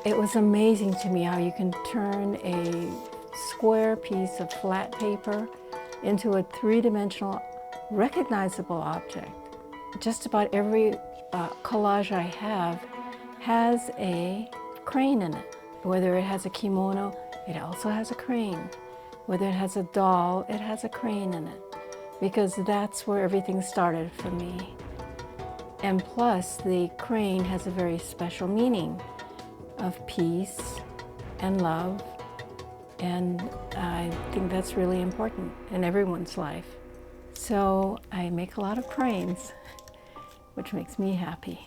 It was amazing to me how you can turn a square piece of flat paper into a three-dimensional, recognizable object. Just about every collage I have has a crane in it. Whether it has a kimono, it also has a crane. Whether it has a doll, it has a crane in it. Because that's where everything started for me. And plus, the crane has a very special meaning of peace and love. And I think that's really important in everyone's life. So I make a lot of cranes, which makes me happy.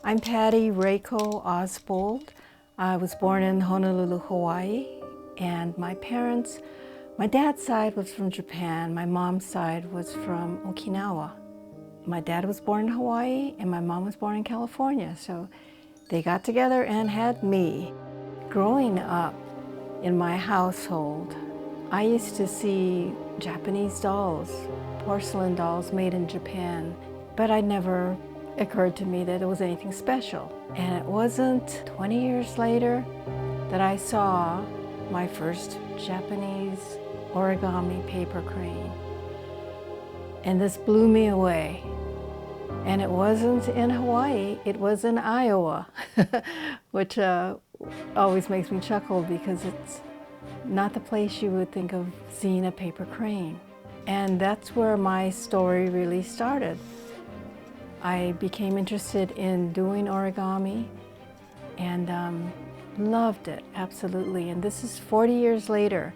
I'm Patti Reiko Osebold. I was born in Honolulu, Hawaii, and my dad's side was from Japan, my mom's side was from Okinawa. My dad was born in Hawaii and my mom was born in California, so they got together and had me. Growing up in my household, I used to see Japanese dolls, porcelain dolls made in Japan, but it never occurred to me that it was anything special. And it wasn't 20 years later that I saw my first Japanese origami paper crane. And this blew me away. And it wasn't in Hawaii, it was in Iowa, which always makes me chuckle because it's not the place you would think of seeing a paper crane. And that's where my story really started. I became interested in doing origami and loved it, absolutely. And this is 40 years later,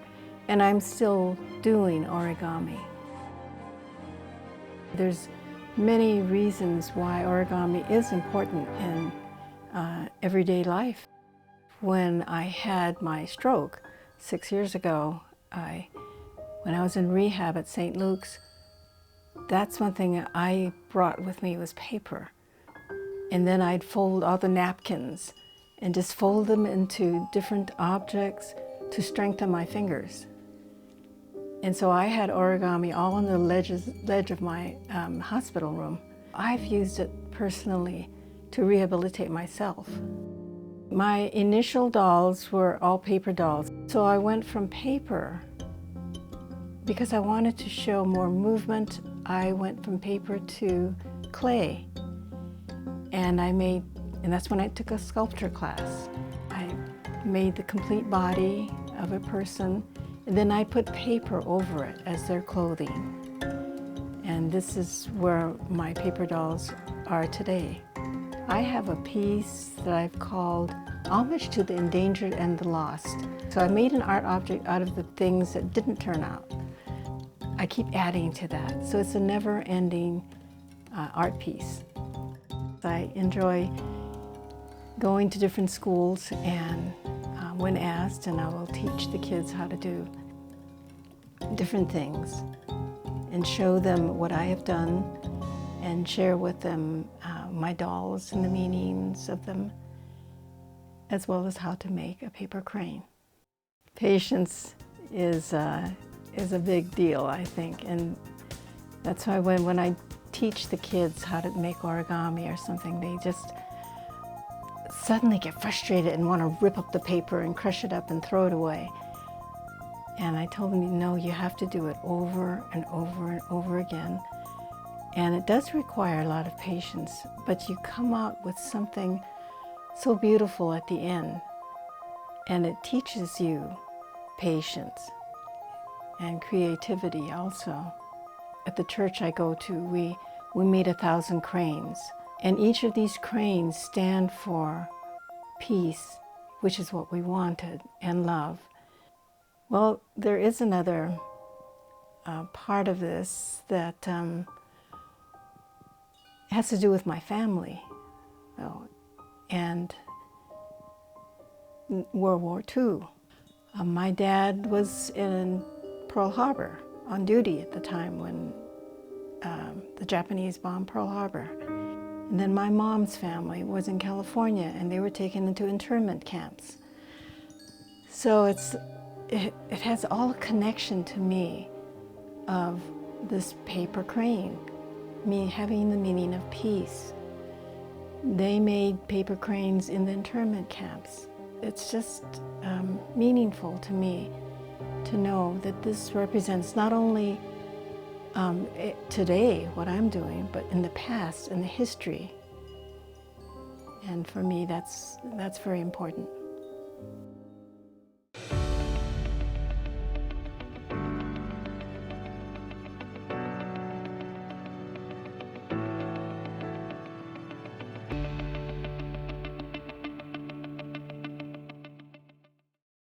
and I'm still doing origami. There's many reasons why origami is important in everyday life. When I had my stroke 6 years ago, when I was in rehab at St. Luke's, that's one thing I brought with me was paper. And then I'd fold all the napkins and just fold them into different objects to strengthen my fingers. And so I had origami all on the ledge of my hospital room. I've used it personally to rehabilitate myself. My initial dolls were all paper dolls. So I went from paper, because I wanted to show more movement, I went from paper to clay. And that's when I took a sculpture class. I made the complete body of a person, and then I put paper over it as their clothing. And this is where my paper dolls are today. I have a piece that I've called Homage to the Endangered and the Lost. So I made an art object out of the things that didn't turn out. I keep adding to that, so it's a never-ending art piece. I enjoy going to different schools and when asked, and I will teach the kids how to do different things and show them what I have done and share with them my dolls and the meanings of them, as well as how to make a paper crane. Patience is a big deal, I think, and that's why when I teach the kids how to make origami or something, they just suddenly get frustrated and want to rip up the paper and crush it up and throw it away. And I told them, no, you have to do it over and over and over again. And it does require a lot of patience, but you come out with something so beautiful at the end. And it teaches you patience and creativity also. At the church I go to, we made 1,000 cranes. And each of these cranes stand for peace, which is what we wanted, and love. Well, there is another part of this that has to do with my family, and World War II. My dad was in Pearl Harbor on duty at the time when the Japanese bombed Pearl Harbor. And then my mom's family was in California and they were taken into internment camps. So it has all a connection to me of this paper crane, having the meaning of peace. They made paper cranes in the internment camps. It's just meaningful to me to know that this represents not only today, what I'm doing, but in the past, in the history. And for me, that's very important.